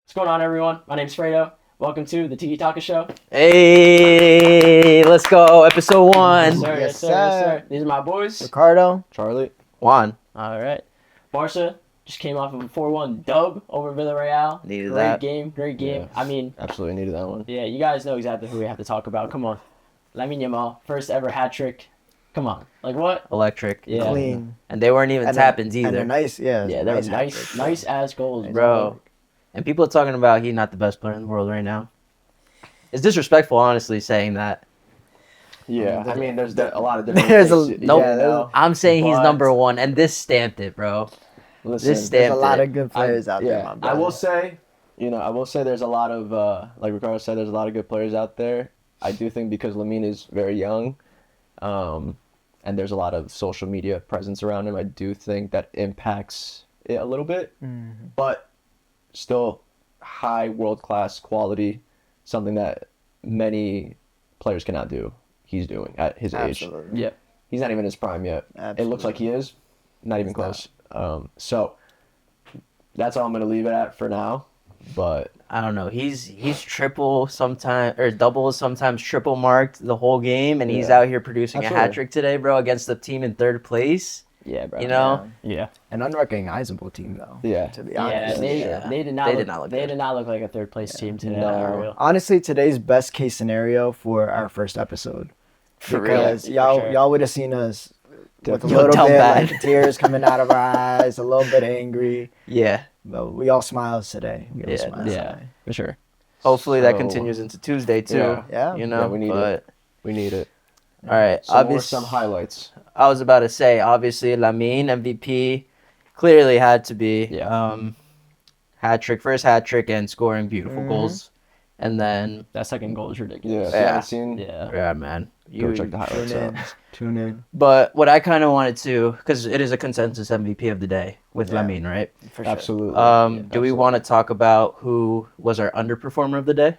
What's going on, everyone? My name's Fredo. Welcome to the Tiki-Talka show. Hey, let's go. Episode 1. Yes, sir. Yes, sir. Yes, sir. These are my boys. Ricardo, Charlie. Juan. All right. Barca just came off of a 4-1 dub over Villarreal. Needed Great that. game. Great game. Yeah. I mean, Absolutely needed that one. yeah, you guys know exactly who we have to talk about. Come on. LAMINE YAMAL, first ever hat trick. Come on. Like what? Electric. Yeah. clean. And they weren't even And tap-ins And either. they're nice, yeah. Yeah, they were nice, hat-tricks. nice ass goals, Bro. And people are talking about he's not the best player in the world right now. It's disrespectful, honestly, saying that. Yeah, I mean, there's a lot of different. There's a- things, nope. you know? I'm saying he's But- number 1, and this stamped it, bro. Listen, This There's stamped a lot it. of good players out there, my I brother. will say, there's a lot of, like Ricardo said, there's a lot of good players out there. I do think because Lamine is very young, and there's a lot of social media presence around him, I do think that impacts it a little bit. Mhm. But still, high world-class quality, something that many players cannot do. He's doing at his age. Absolutely. Yeah. He's not even in his prime yet. Absolutely. It looks like he is. Not even He's close. So that's all I'm gonna leave it at for now. But I don't know. He's triple sometimes or double sometimes triple marked the whole game, and he's Yeah. out here producing a Absolutely. hat trick today, bro, against the team in 3rd place. Yeah, bro. You know? Yeah. An unrecognizable team, though. Yeah. To be Yeah, honest. they Yeah. did not They look, did not look they good. did not look like a third place team today. No. For real. Honestly, today's best case scenario for our first episode. For real. Because For y'all sure. y'all would have seen us with a Definitely. little Down bit bad. like tears coming out of our eyes, a little bit angry. Yeah. But we all smiles today. We all Yeah, smiles Yeah, today. for sure. Hopefully that So- continues into Tuesday too. Yeah. Yeah. You know, Yeah, we need but it. We need it. all right. So what were Obvious. some highlights? I was about to say, obviously, Lamine MVP clearly had to be Yeah. first hat trick, and scoring beautiful Mhm. goals, and then That second goal is Yeah, ridiculous. if you Yeah. haven't seen. Yeah. yeah, man. Go check the Tune highlights in. out. Tune in. But what I kind of wanted to, because it is a consensus MVP of the day with Yeah. Lamine, right? For sure. Absolutely. Do we absolutely. want to talk about who was our underperformer of the day?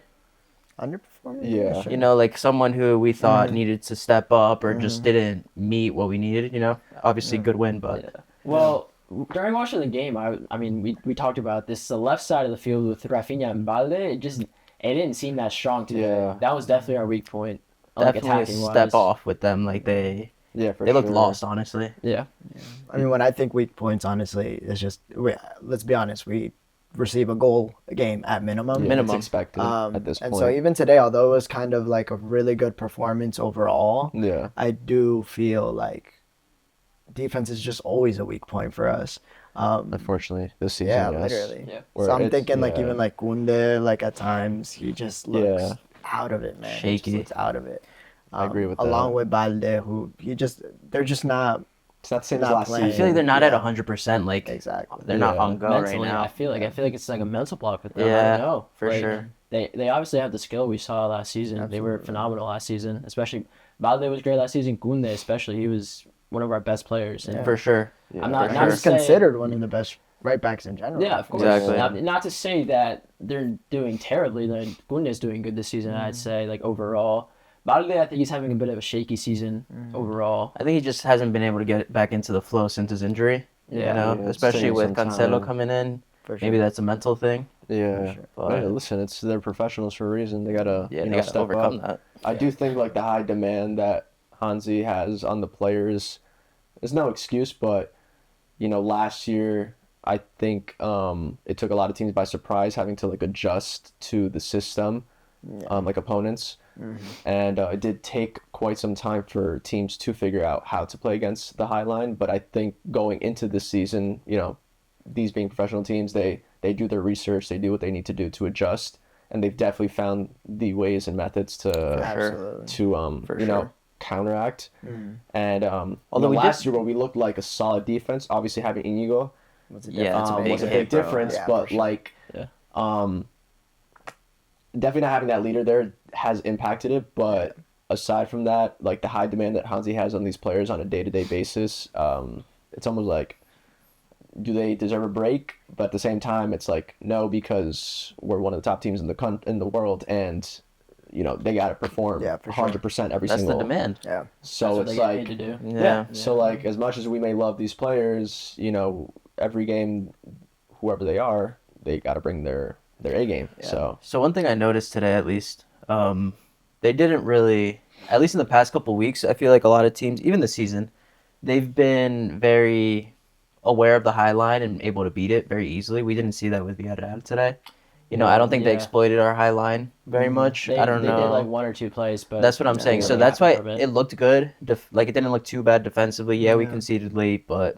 Underperforming? Yeah. Sure. You know, like someone who we thought Mhm. needed to step up or just Mhm. didn't meet what we needed. You know, obviously Yeah. good win, but Yeah. Well, during watching the game, I mean, we talked about this. The left side of the field with Rafinha and Balde, it didn't seem that strong to me. Yeah. That was definitely our weak point. Like definitely a attacking step wise. off with them. Like they Yeah, for looked sure. lost, honestly. Yeah. I mean, when I think weak points, honestly, it's just let's be honest. We receive a goal a game at minimum. Yeah, Minimum. It's expected at this and point. so even today, although it was kind of like a really good performance overall, yeah. I do feel like defense is just always a weak point for us. Unfortunately, this season. Yeah, yes. literally. Yeah. Where So I'm it's- thinking like yeah. even like Kunde, like at times he just looks Yeah. out of it, man. He Shaky. just looks out of it. I agree with Along that. with Balde, who they're just not It's not the same Not as last playing. I season. feel like they're not at Yeah. 100%. Like exactly. they're not Yeah. on go right Mentally, now. I feel like it's like a mental block with them. I Yeah, don't know. for Like, sure. They obviously have the skill we saw last season. They were Absolutely. phenomenal last season, especially Balde was great last season. Kunde especially, he was one of our best players. And Yeah. For sure. Yeah, I'm not- for not sure. He's to say- considered one of the best right backs in general. Yeah, of course. Exactly. Not to say that they're doing terribly. Then Gunde's doing good this season. I'd say like overall. Balde, I think he's having a bit of a shaky season overall. I think he just hasn't been able to get back into the flow since his injury. Yeah. You know, Yeah, it's especially taking with some Cancelo time. coming in. For sure. Maybe that's a mental thing. Yeah. sure. But- Hey, listen, they're professionals for a reason. They gotta Yeah, you they know, got to step overcome up. that. I do think like the high demand that Hansi has on the players is no excuse, but last year I think it took a lot of teams by surprise having to like adjust to the system, like opponents, and it did take quite some time for teams to figure out how to play against the high line. But I think going into this season, these being professional teams, they do their research, they do what they need to do to adjust, and they've definitely found the ways and methods to Absolutely. For sure. counteract. Mm. And Although we last did- year where we looked like a solid defense, obviously having Inigo What's the Yeah, difference? it's a was a big big hit, bro. difference, Yeah, but for sure. like Yeah. definitely not having that leader there has impacted it. But aside from that, like the high demand that Hansi has on these players on a day-to-day basis, it's almost like, do they deserve a break? But at the same time, it's like no, because we're one of the top teams in the world, and they got to perform Yeah, for sure. 100% every That's the single. demand. Yeah. So That's what it's they get like paid to do. Yeah. So like as much as we may love these players, every game, whoever they are, they got to bring their their A game. Yeah. So one thing I noticed today, at least, they didn't really, at least in the past couple weeks, I feel like a lot of teams, even this season, they've been very aware of the high line and able to beat it very easily. We didn't see that with Villarreal today. I don't think they Yeah. exploited our high line very much. They I don't know. They did like one or two plays, but That's what I'm saying. they So weren't that's why happy for a bit. it looked good. Like it didn't look too bad defensively. Yeah, we Yeah. conceded late, but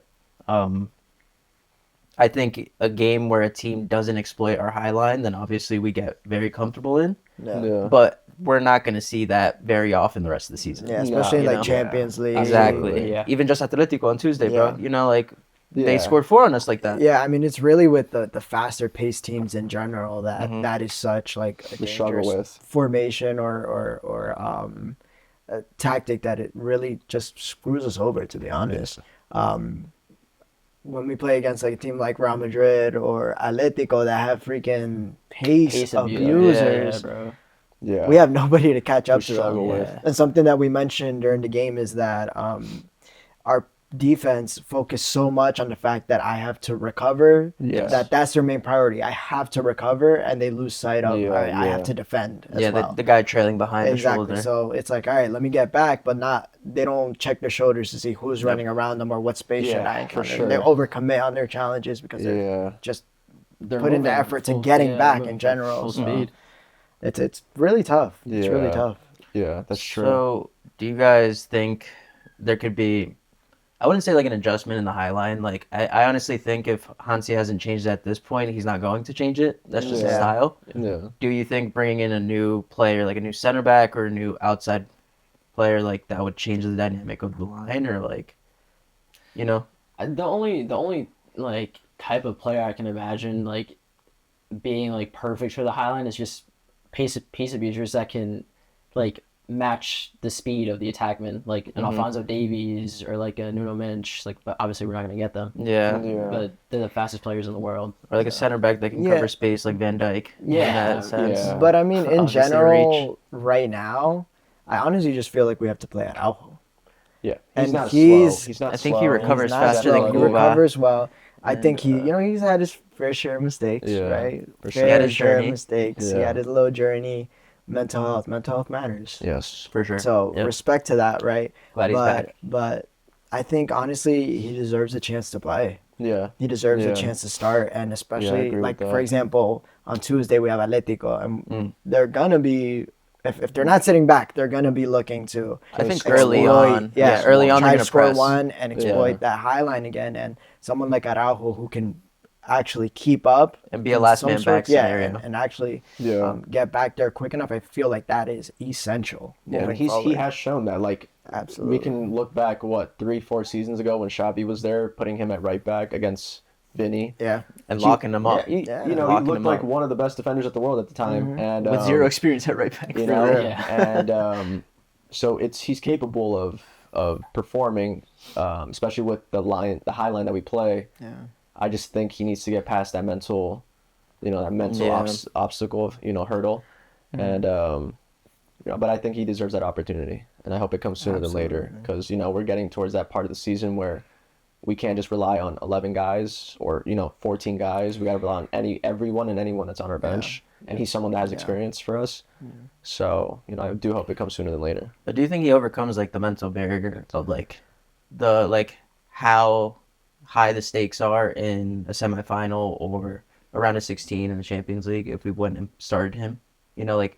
I think a game where a team doesn't exploit our high line, then obviously we get very comfortable in. Yeah. But we're not going to see that very often the rest of the season. Yeah, especially in you like know. Champions League. Exactly. Yeah. Even just Atletico on Tuesday, bro. Yeah. Like they Yeah. scored 4 on us like that. Yeah, I mean it's really with the faster paced teams in general that Mhm. that is such like a We struggle dangerous with. formation or a tactic that it really just screws us over, to be honest. When we play against like a team like Real Madrid or Atletico that have freaking pace abusers, Yeah, bro. Yeah. we have nobody to catch up We to struggle them. with. And something that we mentioned during the game is that our defense focused so much on the fact that I have to recover, Yes. that's their main priority. I have to recover, and they lose sight of Yeah, all right, I yeah. have to defend as Yeah, well. the guy trailing behind Exactly. the shoulder. So it's like, all right, let me get back, but they don't check their shoulders to see who's running around them or what space should I Yeah, for encounter. sure. They overcommit on their challenges because they're Yeah. just They're putting the moving effort to full- getting back moving in general. full So speed. it's really tough. It's really Yeah. tough. Yeah, that's true. So, do you guys think there could be, I wouldn't say like an adjustment in the high line. Like, I honestly think if Hansi hasn't changed it at this point, he's not going to change it. That's just his Yeah. style. Yeah. Do you think bringing in a new player, like a new center back or a new outside player, like that would change the dynamic of the line, or like, you know? The only like type of player I can imagine like being like perfect for the Highline is just pace abusers that can like match the speed of the attackman, like an Alphonso Davies or like a Nuno Mensch. Like, but obviously we're not gonna get them. Yeah. Yeah. But they're the fastest players in the world. Or like a center back that can Yeah. cover space like Van Dijk. Yeah. In that sense. Yeah. But I mean, in Obviously general, right now, I honestly just feel like we have to play at Araujo. Yeah. And not he's- slow. He's not I think slow. he recovers He's not faster slow. than He Cuba. recovers well. I And, think he's had his fair share of mistakes, Yeah, right? for sure. Fair He had his share of journey. mistakes. He Yeah. had his little journey. Mental health matters. Yes. For sure. So Yep. respect to that, right? Glad he's but back. but I think honestly he deserves a chance to play. Yeah. He deserves Yeah. a chance to start, and especially agree with like that. for example, on Tuesday we have Atletico, and Mm. they're gonna be if they're not sitting back, they're gonna be looking to. I think Exploit- early on. yeah, early on try they're to gonna score press. one and exploit Yeah. that high line again, and someone like Araujo who can actually keep up And be a in last some man sort- back yeah, scenario. and actually Yeah. get back there quick enough. I feel like that is essential. Yeah, and moving he forward. has shown that. Like, Absolutely. we can look back, 3-4 seasons ago when Xavi was there, putting him at right back against Vinny. Yeah. And He- locking them up. Yeah, Yeah. he Locking looked him like up. one of the best defenders at the world at the time, and With zero experience at right back. you for know, real. Yeah. and so he's capable of performing, especially with the high line that we play. Yeah. I just think he needs to get past that mental, Yeah. obstacle, hurdle, and but I think he deserves that opportunity, and I hope it comes sooner than later, because we're getting towards that part of the season where we can't just rely on 11 guys or 14 guys. We got to rely on everyone and anyone that's on our bench, and he's someone that has experience for us. So I do hope it comes sooner than later. But do you think he overcomes like the mental barrier of like how high the stakes are in a semifinal or around a 16 in the Champions League if we went and started him? Like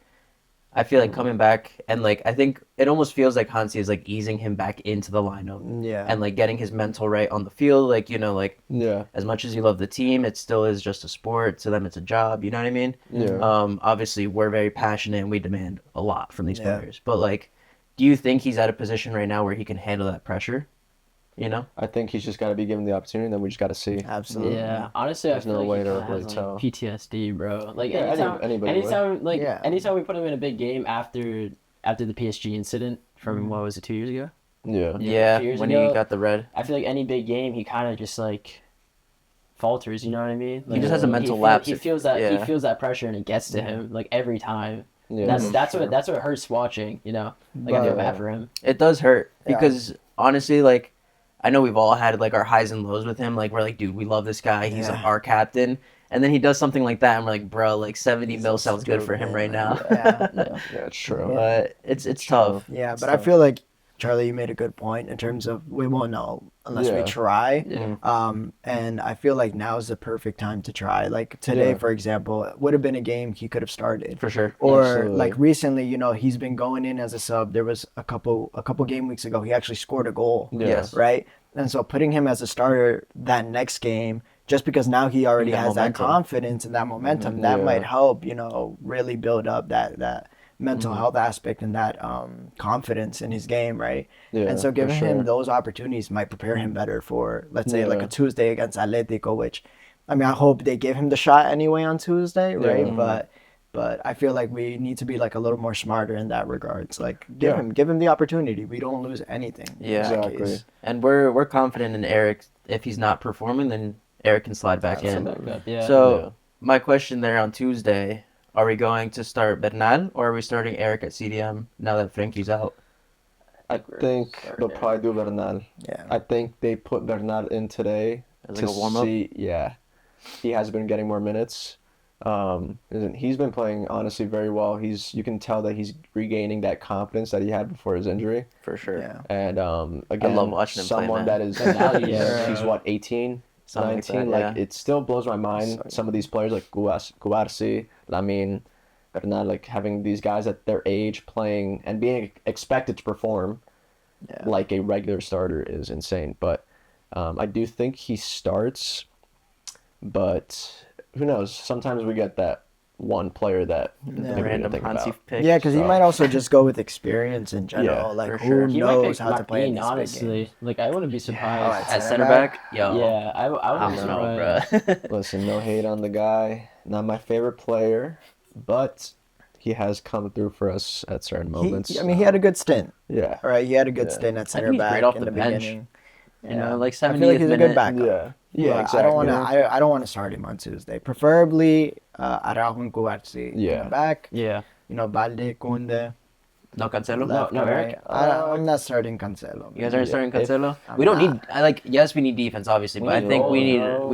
I feel like coming back and like I think it almost feels like Hansi is like easing him back into the lineup Yeah. and like getting his mental right on the field. Like like Yeah. as much as you love the team, it still is just a sport. To them, it's a job. You know what I mean? Yeah. Obviously, we're very passionate and we demand a lot from these Yeah. players. But like, do you think he's at a position right now where he can handle that pressure? I think he's just got to be given the opportunity, and then we just got to see. Absolutely. Yeah, honestly, There's I feel no like way he to kinda really has, tell. like, PTSD, bro. Like Yeah, anybody would. anytime we put him in a big game after the PSG incident from what was it 2 years ago? Yeah. Yeah, 2 years when ago, he got the red. I feel like any big game, he kind of just like falters. You know what I mean? Like, just has a mental he lapse. He feels that Yeah. he feels that pressure, and it gets to him like every time. Yeah. That's what hurts watching. Like I feel bad for him. It does hurt Yeah. because honestly, like, I know we've all had like our highs and lows with him. Like we're like, dude, we love this guy. He's Yeah. our captain. and then he does something like that, and we're like, bro, like 70 mil sounds good for him right now. Yeah. Yeah. Yeah, it's true. But it's tough. Yeah, It's but I tough. feel like Charlie, you made a good point in terms of we won't know unless we Yeah. try. Yeah. And I feel like now is the perfect time to try. Like today, Yeah. for example, it would have been a game he could have started. For sure. Or Absolutely. like recently, he's been going in as a sub. There was a couple game weeks ago, he actually scored a goal. Yeah. Yes. Right? And so putting him as a starter that next game, just because now he already got has momentum. that confidence and that momentum, that Yeah. might help, really build up that mental health aspect and that confidence in his game, right? Yeah, And so for giving him sure. those opportunities might prepare him better for, let's say, like Yeah. a Tuesday against Atletico, which, I mean, I hope they give him the shot anyway on Tuesday, right? Yeah. But I feel like we need to be like a little more smarter in that regards. Like give Yeah. him the opportunity. We don't lose anything. in Yeah. that Exactly. case. And we're confident in Eric. If he's not performing, then Eric can slide back in. Absolutely. Yeah. So Yeah. my question there on Tuesday: are we going to start Bernal or are we starting Eric at CDM now that Frankie's out? I think they'll probably do Bernal. Yeah. I think they put Bernal in today As like a warm-up? Yeah, he has been getting more minutes. And he's been playing honestly very well. You can tell that he's regaining that confidence that he had before his injury. For sure. Yeah. And again, love watching him play, someone man. that is Bernal, yeah, yeah. he's what 18, Something like 19. that, Like yeah. it still blows my mind. Some of these players like Cuarsi, Lamine, Bernal, like having these guys at their age playing and being expected to perform Yeah. like a regular starter is insane. But I do think he starts, but who knows? Sometimes we get that one player that Yeah. maybe we didn't Random think Hansi about. pick. Yeah, because he So- might also just go with experience in general. Yeah, like for who sure. He might knows pick how to play in Marquinhos, these big honestly. games. Like, I wouldn't be surprised. at At center back? Yo. Yeah, I I wouldn't be don't know, surprised. bro. Listen, no hate on the guy. Not my favorite player, but he has come through for us at certain moments. He had a good stint. Yeah. All right, he had a good Yeah. stint at I center think he's back great off in the the bench. beginning. You know, like I 70th feel like he's a good minute. backup. Yeah. Yeah, But exactly. I don't want to. I don't want to start him on Tuesday. Preferably Araujo and Cuarsi in Yeah. the back. Yeah. Balde, Kunde. No Cancelo? left no, and Eric? right. I'm not starting Cancelo. You guys aren't starting If- Cancelo? I'm We don't not. need. Yes, we need defense, obviously, but I think we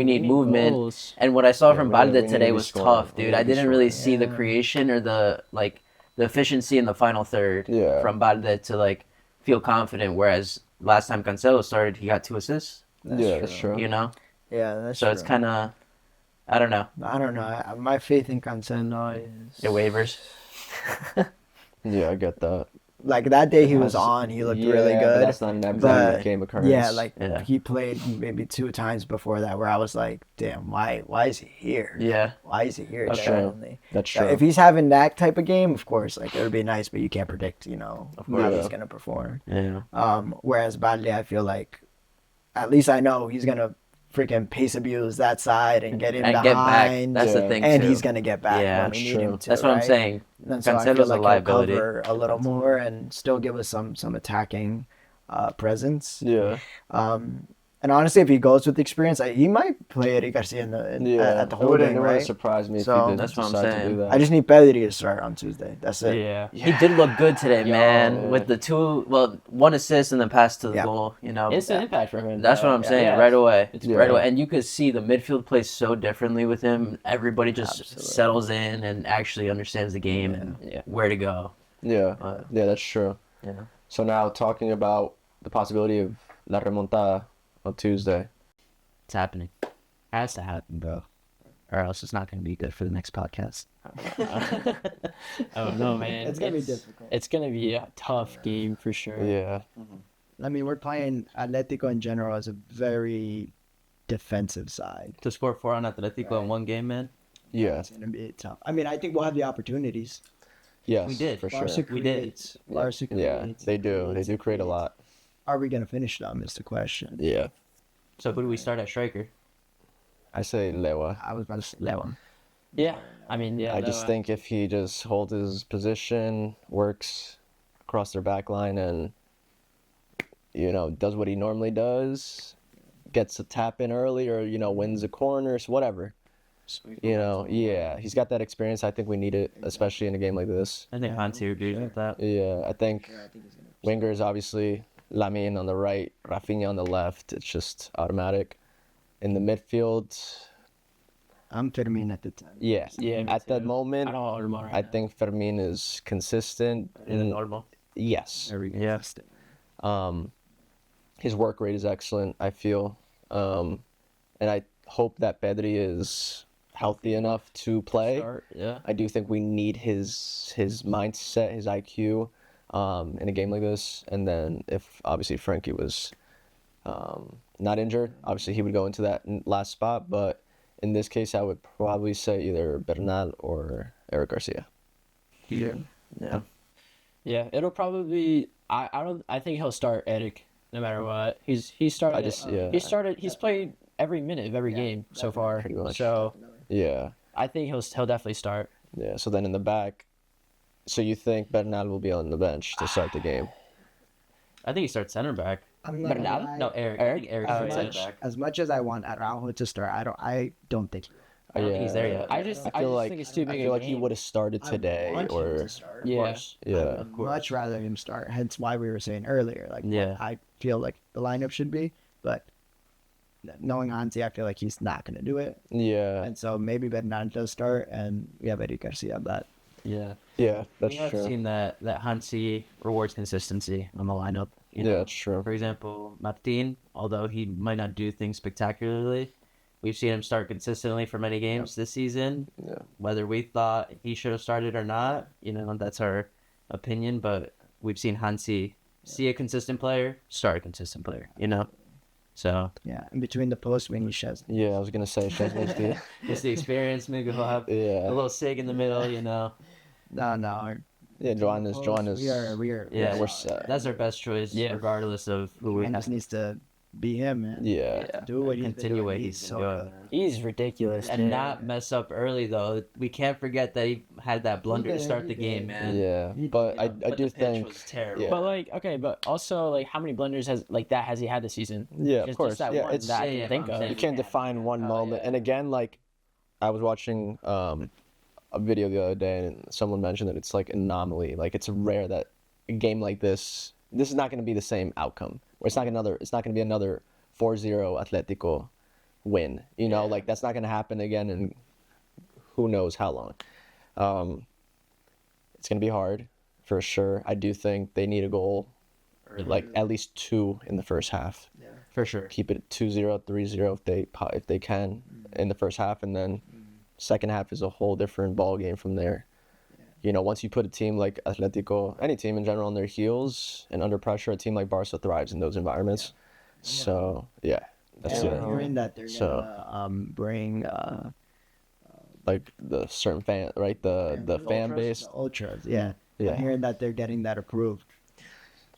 need movement. goals. And what I saw Yeah, from we need Balde to today be was scoring. tough, We dude. need I to be didn't really scoring. see the creation or the efficiency in the final third Yeah. from Balde to feel confident. Whereas last time Cancelo started, he got 2 assists. That's true. You know, Yeah, that's so true. it's kind of, I don't know, I don't know. My faith in Cancelo is it wavers. Yeah, I get that. like that day he was Has- on. He looked yeah, really but good. that's not an every but- game occurrence. Yeah, like Yeah. he played maybe 2 times before that where I was like, damn, why is he here? Yeah, Why is he here? That's genuinely? That's Yeah, true. if he's having that type of game, of course, like it would be nice, but you can't predict, how course. he's gonna perform. yeah. Whereas Badley, I feel like, at least I know he's gonna freaking pace abuse that side and get in And get back. behind, That's the Yeah. thing and too. he's gonna get back Yeah, when we that's need true. him to. That's what I'm right? saying. And so I feel Cancelo's a like liability. he'll cover a little more and still give us some attacking presence. Yeah. And honestly, if he goes with experience, he might play Eric Garcia at the It holding, wouldn't right? surprise me So- if he did That's what I'm decide to saying. do that. I just need Pedri to start on Tuesday. That's it. Yeah. He did look good today, Yo. man. With the 1 assist and then pass to the Yeah. goal. You know, Instant impact from him. that's though. what I'm saying. Yeah. Right away, It's Yeah. right away, and you could see the midfield plays so differently with him. Everybody just Absolutely. settles in and actually understands the game and Yeah. where to go. Yeah. But, Yeah, that's true. yeah. So now talking about the possibility of La Remontada on Tuesday. It's happening. Has to happen, bro. Or else it's not going to be good for the next podcast. Oh no, man. It's gonna be difficult. It's gonna be a tough game for sure. Yeah. I mean, we're playing Atletico in general as a very defensive side. To score 4 on Atletico in one game, man. Yeah. It's gonna be tough. I mean, I think we'll have the opportunities. Yes. We did. For Barca sure. We did. creates. Barca Yeah. creates. They do. They do create a lot. Are we gonna finish them? Is the question. Yeah. So who do we start at striker? I say Lewa. I was about to say that one. Yeah. I mean, yeah. I just think if he just holds his position, works across their back line and does what he normally does, gets a tap in early or, wins the corners, whatever. Yeah, he's got that experience. I think we need it, especially in a game like this. I think Hansi agrees with that. Yeah, I think wingers obviously Lamine on the right, Rafinha on the left. It's just automatic. In the midfield, I'm Fermin at the time. Yeah. Yeah, me At that too. moment, I don't know Omar right I now. think Fermin is consistent. In normal. Yes. Very Yeah. consistent. His work rate is excellent, I feel. And I hope that Pedri is healthy enough to play. Start, yeah. I do think we need his mindset, his IQ, in a game like this. And then if obviously Frankie was not injured, obviously he would go into that last spot. But in this case, I would probably say either Bernal or Eric Garcia. Yeah. Yeah. Yeah, it'll probably be. I think he'll start Eric no matter what. He started. He's played every minute of every game so far. Pretty much. So Yeah. I think he'll definitely start. Yeah. So then in the back, so you think Bernal will be on the bench to start the game? I think he starts center back. I'm not gonna Bernal? lie. No, Eric. Eric? I think Eric As starts much, center back. as much as I want Araujo to start, I don't think. I don't think he's there yet. I just I feel like think it's too I big. feel a like he game. would have started today, I want him or to start. Yeah. yeah. I would much rather him start. Hence why we were saying earlier, like Yeah. what I feel like the lineup should be. But knowing Hansi, I feel like he's not gonna do it, Yeah. and so maybe Bernal does start, and we have Eric Garcia on that. Yeah. Yeah. That's We have true. seen that Hansi rewards consistency on the lineup. you know? Yeah, that's true. For example, Martin, although he might not do things spectacularly, we've seen him start consistently for many games this season. Yeah. Whether we thought he should have started or not, that's our opinion. But we've seen Hansi see a consistent player, start a consistent player. So Yeah, in between the posts when he shows. Yeah, I was gonna say Chesney's the it's the experience. Maybe he'll have a yeah. little sig in the middle. No. Yeah, Joan is We are. Yeah, we're set. That's our best choice, Yeah. regardless of who we And have. just needs to be him, man. Yeah. Do what he's been Continue doing. what he's so doing. good. He's ridiculous. And dude. not mess up early though. We can't forget that he had that blunder to did, start he the did. game, man. Yeah. But I But do the pitch think was terrible. yeah. But like, okay, but also like, how many blunders has he had this season? Yeah, of Just course. that Yeah, one it's that I yeah, can yeah, think I'm of. saying- you can't define one moment. And again, like I was watching a video the other day and someone mentioned that it's like an anomaly. Like it's rare that a game like this is not going to be the same outcome. Or it's not going to be another 4-0 Atletico win. Like that's not going to happen again in who knows how long. It's going to be hard for sure. I do think they need a goal, or like at least two in the first half. For sure. Keep it 2-0, 3-0 if they can in the first half, and then second half is a whole different ball game from there. Once you put a team like Atletico, any team in general, on their heels and under pressure, a team like Barca thrives in those environments. So yeah, that's Yeah, it. I'm hearing that they're So- gonna bring Like the certain fan, right? The fan base. the ultras. Yeah. Yeah. I'm hearing that they're getting that approved.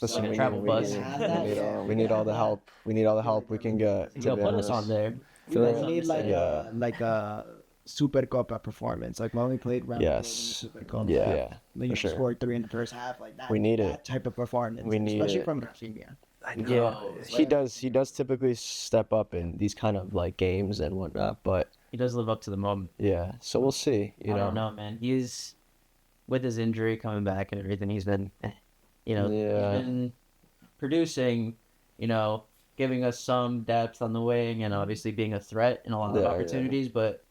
Listen, Like a travel bus. We need all the help. We need all the help we can get. He'll put us on there. We need Yeah. like a Super Copa performance, like when we played Real Madrid in the Yes. Super Copa. Yeah, When you for sure. scored 3 in the first half, like that. We need that it. type of performance. We need especially it. from Rafinha. Yeah, he does. He does typically step up in these kind of like games and whatnot. But He does live up to the moment. yeah, so we'll see. I don't know, man. He's with his injury coming back and everything. He's been, Yeah. he's been producing, giving us some depth on the wing and obviously being a threat in a lot of Yeah, opportunities. But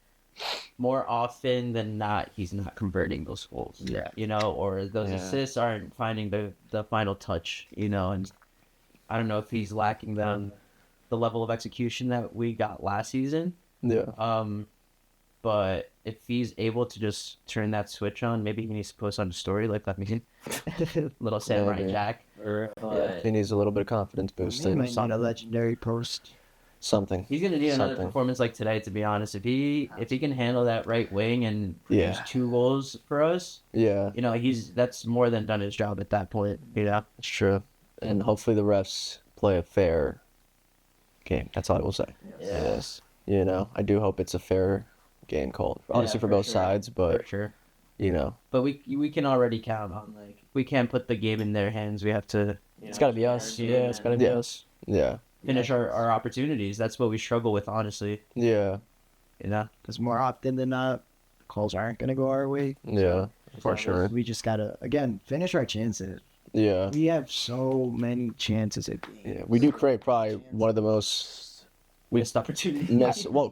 more often than not, he's not converting those goals. Yeah. Or those Yeah. assists aren't finding the final touch. And I don't know if he's lacking the level of execution that we got last season. Yeah. But if he's able to just turn that switch on, maybe he needs to post on the story like LAMINE. Little Samurai Maybe. Jack. But He needs a little bit of confidence boost. He and might need a legendary post. something. he's gonna need another Something. performance like today, to be honest. If he can handle that right wing and produce Yeah. 2 goals for us, Yeah, that's more than done his job at that point. it's true. And hopefully the refs play a fair game. That's all I will say. Yes. I do hope it's a fair game called. Honestly, for both sure. sides, For but sure. But we can already count on we can't put the game in their hands. We have to. It's got to be us. Yeah, it's got to be Yeah. us. yeah, finish our opportunities. That's what we struggle with, honestly. yeah, Because more often than not, calls aren't gonna go our way. yeah, for sure. We just gotta again finish our chances. Yeah, We have so many chances at game. yeah. We do create probably one of the most missed opportunity.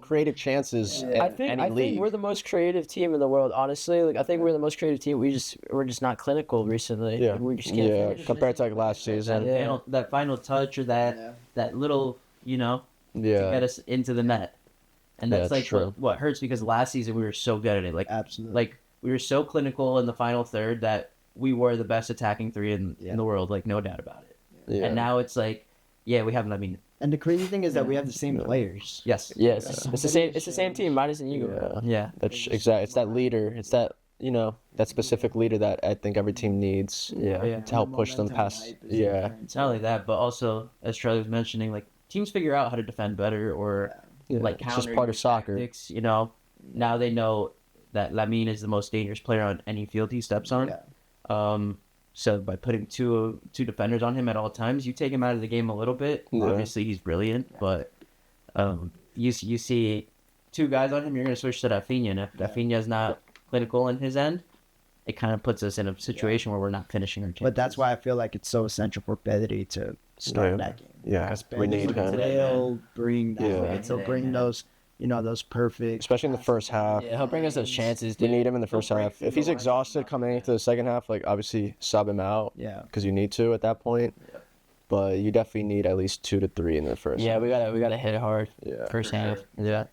Creative chances in I think any league. we're the most creative team in the world. Honestly, like I think we're the most creative team. We're just not clinical recently. Yeah. We just can't finish. Compared to like last season. That final touch or that little, to get us into the net. And that's that's true. what hurts, because last season we were so good at it. Like, Absolutely. like we were so clinical in the final third that we were the best attacking three in the world, like no doubt about it. Yeah. And now it's like, we have LAMINE. And the crazy thing is that we have the same players. Yes. Yes, it's the same. It's the same team, minus Inigo. Yeah. That's exactly. It's that leader. It's that that specific leader that I think every team needs. Yeah. To help push them past. Yeah. It's not only that, but also, as Charlie was mentioning, like teams figure out how to defend better or like It's just counter part your of soccer. tactics, Now they know that LAMINE is the most dangerous player on any field he steps on. Yeah. So by putting two defenders on him at all times, you take him out of the game a little bit. Yeah. Obviously, he's brilliant, but you see two guys on him, you're going to switch to Rafinha. And if Rafinha's not clinical in his end, it kind of puts us in a situation where we're not finishing our chances. But that's why I feel like it's so essential for Pedri to start that game. Yeah. We need him. He'll bring that. Yeah. He'll bring those, those perfect. Especially in the first half. Yeah, he'll bring us those chances. We Dude. need him in the first half. If he's exhausted coming into the second half, like obviously sub him out. Yeah. Because you need to at that point. But you definitely need at least 2 to 3 in the first. Yeah, half. we gotta hit it hard. Yeah. First half. Yeah,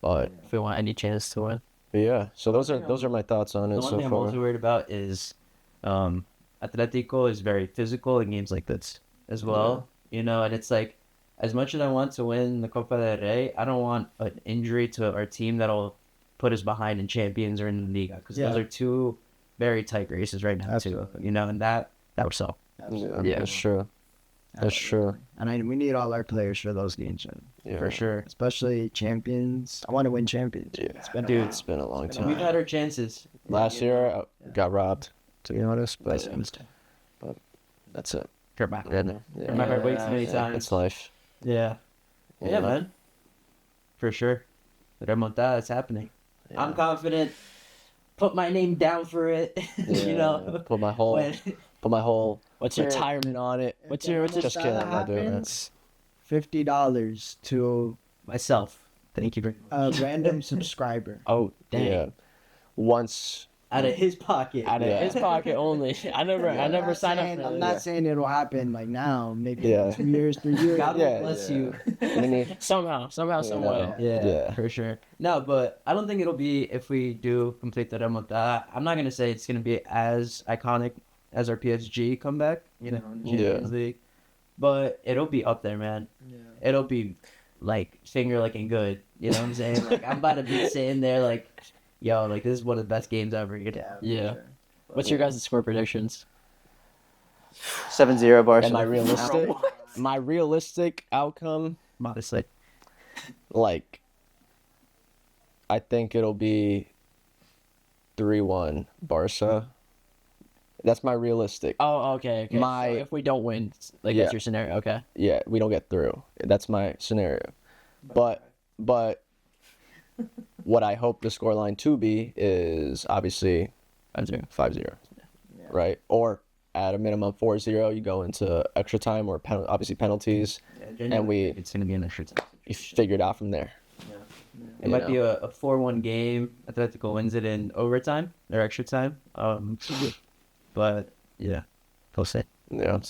But if we want any chance to win. yeah. So those are my thoughts on The it one so thing I'm far. also worried about is Atletico is very physical in games like this as well. And it's like, as much as I want to win the Copa del Rey, I don't want an injury to our team that'll put us behind in Champions or in the Liga, because those are two very tight races right now Absolutely. too. And that would suck. Yeah, that's true. That's true. And we need all our players for those games, Yeah. For sure. especially champions. I want to win champions. Yeah. It's been a Dude, while. It's been a long We've time. had our chances. Last year I got robbed, to be honest. But that's it. Kermack. Yeah. Kermack way too many times. It's life. Yeah, man. For sure. The remontada is happening. Yeah. I'm confident. Put my name down for it. Put my whole What's your retirement on it. What's your Just kidding. I'll do it. happens, $50 to myself. Thank you very much. a random subscriber. Oh dang! Yeah. Once. Out of his pocket. Out of his pocket only. I never signed up for I'm that. not saying it'll happen like now. Maybe Yeah. 2 years, 3 years. God Yeah, bless yeah. you. We need, Somehow, some way. Yeah, for sure. No, but I don't think it'll be, if we do complete the remontada, I'm not going to say it's going to be as iconic as our PSG comeback, in the Champions League. But it'll be up there, man. Yeah. It'll be, like, finger licking good. You know what I'm saying? Like, I'm about to be sitting there, like, yo, like, this is one of the best games ever. Yeah. What's your guys' score predictions? 7-0 Barcelona. and my realistic outcome, Modestly. like, I think it'll be 3-1 Barca. That's my realistic. Oh, okay. So if we don't win, like Yeah. that's your scenario. Okay. Yeah, we don't get through. That's my scenario. But what I hope the scoreline to be is obviously 5-0. 5-0. Right? Or at a minimum 4-0, you go into extra time or obviously penalties. And It's going to be an extra time. You figure it out from there. It might be a 4-1 game. Atletico wins it in overtime or extra time. But yeah, we'll see. Yeah.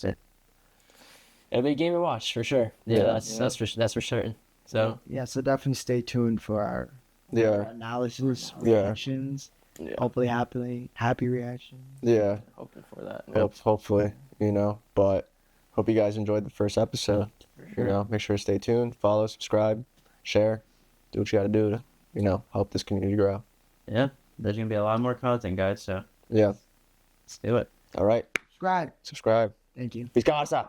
It'll be a game to watch for sure. Yeah. That's for certain. So Yeah, so definitely stay tuned for our Yeah. analysis, Yeah. reactions. Yeah. Hopefully happy reactions. Yeah. hoping for that. Hopefully, but hope you guys enjoyed the first episode. Make sure to stay tuned, follow, subscribe, share, do what you got to do to, help this community grow. Yeah, there's going to be a lot more content, guys. So Yeah. let's do it. All right. Subscribe. Subscribe. Thank you. Peace, God, I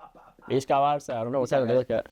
don't know what's happening. Look at.